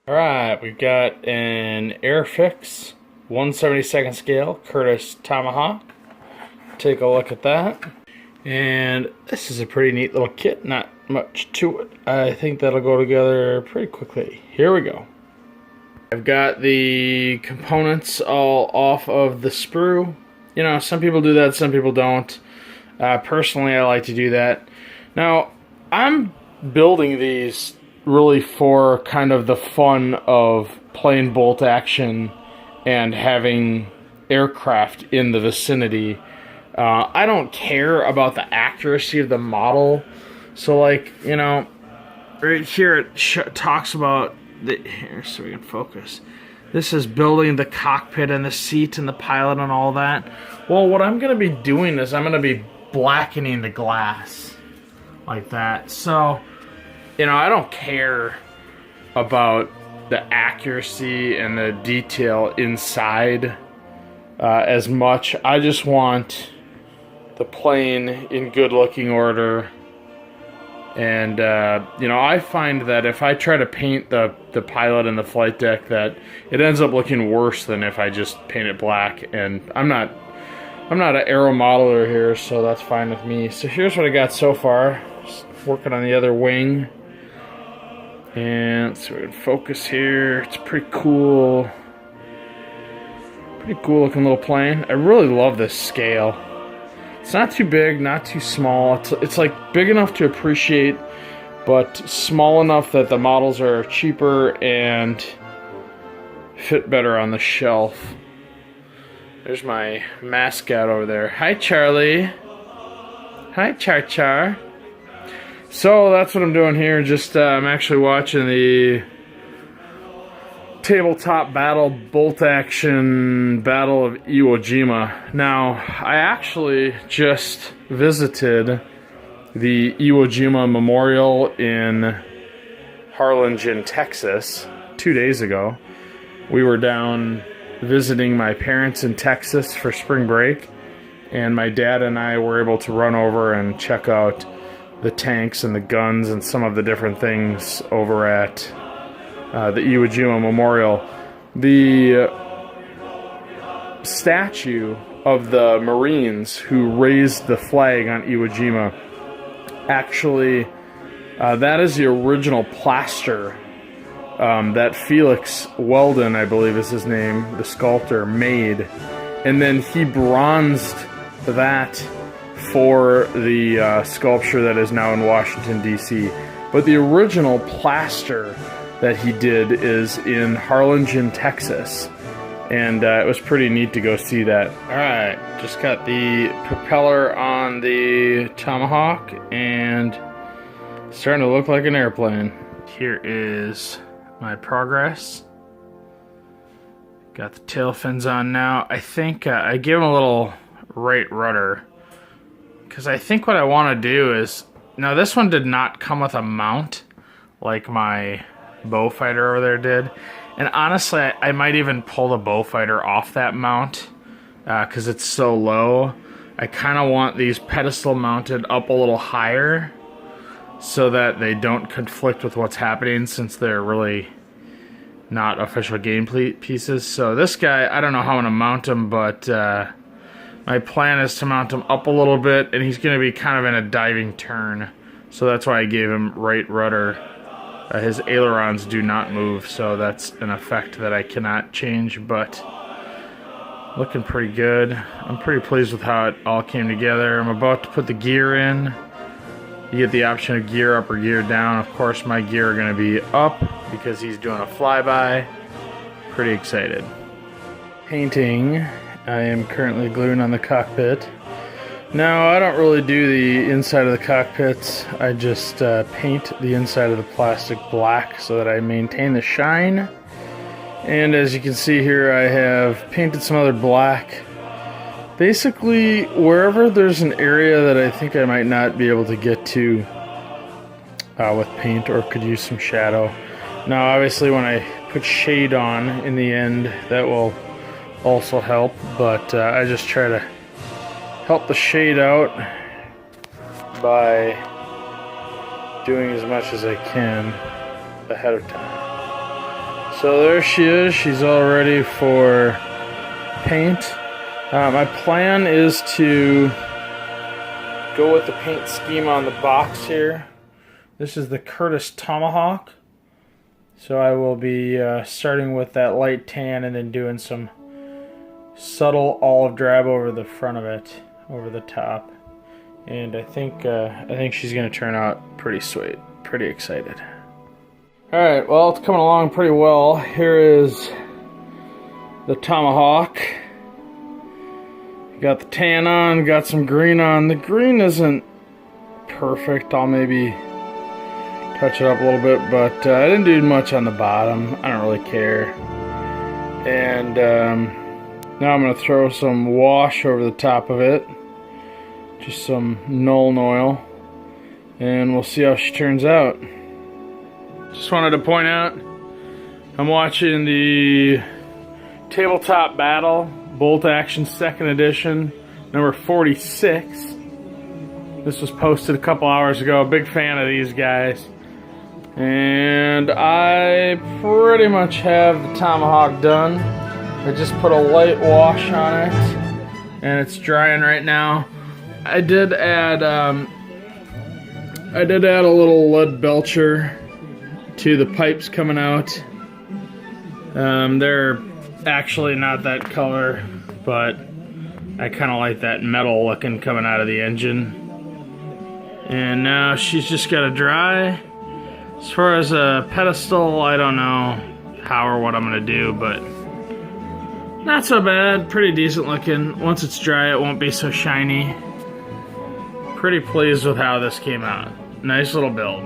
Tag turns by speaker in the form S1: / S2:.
S1: Alright, we've got an Airfix 1/72 scale Curtis Tomahawk. Take a look at that. And this is a pretty neat little kit, not much to it. I think that'll go together pretty quickly. Here we go. I've got the components all off of the sprue. You know, some people do that, some people don't. Personally, I like to do that. Now, I'm building these really for kind of the fun of playing bolt action and having aircraft in the vicinity. I don't care about the accuracy of the model. So, like, you know, right here it talks about here, so we can focus. This is building the cockpit and the seat and the pilot and all that. Well, what I'm going to be doing is I'm going to be blackening the glass like that. So, you know, I don't care about the accuracy and the detail inside as much. I just want the plane in good looking order. And, you know, I find that if I try to paint the pilot and the flight deck, that it ends up looking worse than if I just paint it black. And I'm not an aero modeler here, so that's fine with me. So here's what I got so far. Just working on the other wing. And so we can focus here. It's pretty cool. Pretty cool looking little plane. I really love this scale. It's not too big, not too small. It's like big enough to appreciate, but small enough that the models are cheaper and fit better on the shelf. There's my mascot over there. Hi, Charlie. Hi, Char. So that's what I'm doing here. Just I'm actually watching the tabletop battle bolt action battle of Iwo Jima. Now, I actually just visited the Iwo Jima Memorial in Harlingen, Texas 2 days ago. We were down visiting my parents in Texas for spring break, and my dad and I were able to run over and check out the tanks and the guns and some of the different things over at the Iwo Jima Memorial. The statue of the Marines who raised the flag on Iwo Jima, actually, that is the original plaster that Felix Weldon, I believe is his name, the sculptor, made. And then he bronzed that for the sculpture that is now in Washington, D.C. But the original plaster that he did is in Harlingen, Texas. And it was pretty neat to go see that. Alright, just got the propeller on the Tomahawk and it's starting to look like an airplane. Here is my progress. Got the tail fins on now. I think I give him a little right rudder, because I think what I want to do is, now this one did not come with a mount like my Beaufighter over there did, and honestly I might even pull the Beaufighter off that mount because it's so low. I kind of want these pedestal mounted up a little higher so that they don't conflict with what's happening, since they're really not official game pieces. So this guy, I don't know how I'm going to mount him, but my plan is to mount him up a little bit, and he's going to be kind of in a diving turn. So that's why I gave him right rudder. His ailerons do not move, so that's an effect that I cannot change, but looking pretty good. I'm pretty pleased with how it all came together. I'm about to put the gear in. You get the option of gear up or gear down. Of course, my gear are going to be up because he's doing a flyby. Pretty excited. Painting. I am currently gluing on the cockpit. Now, I don't really do the inside of the cockpits. I just paint the inside of the plastic black so that I maintain the shine. And as you can see here, I have painted some other black. Basically, wherever there's an area that I think I might not be able to get to with paint, or could use some shadow. Now, obviously, when I put shade on in the end, that will also help, but I just try to help the shade out by doing as much as I can ahead of time. So there she is. She's all ready for paint. My plan is to go with the paint scheme on the box here. This is the Curtis Tomahawk. So I will be starting with that light tan and then doing some subtle olive drab over the front of it, over the top. And I think she's gonna turn out pretty sweet. Pretty excited. Alright, well, it's coming along pretty well. Here is the Tomahawk. Got the tan on, got some green on. The green isn't perfect. I'll maybe touch it up a little bit, but I didn't do much on the bottom. I don't really care. And now I'm going to throw some wash over the top of it. Just some Nuln oil. And we'll see how she turns out. Just wanted to point out, I'm watching the Tabletop Battle Bolt Action 2nd Edition, number 46. This was posted a couple hours ago. Big fan of these guys. And I pretty much have the Tomahawk done. I just put a light wash on it, and it's drying right now. I did add a little lead belcher to the pipes coming out. They're actually not that color, but I kind of like that metal looking coming out of the engine. And now she's just got to dry. As far as a pedestal, I don't know how or what I'm going to do, but not so bad. Pretty decent looking. Once it's dry, it won't be so shiny. Pretty pleased with how this came out. Nice little build.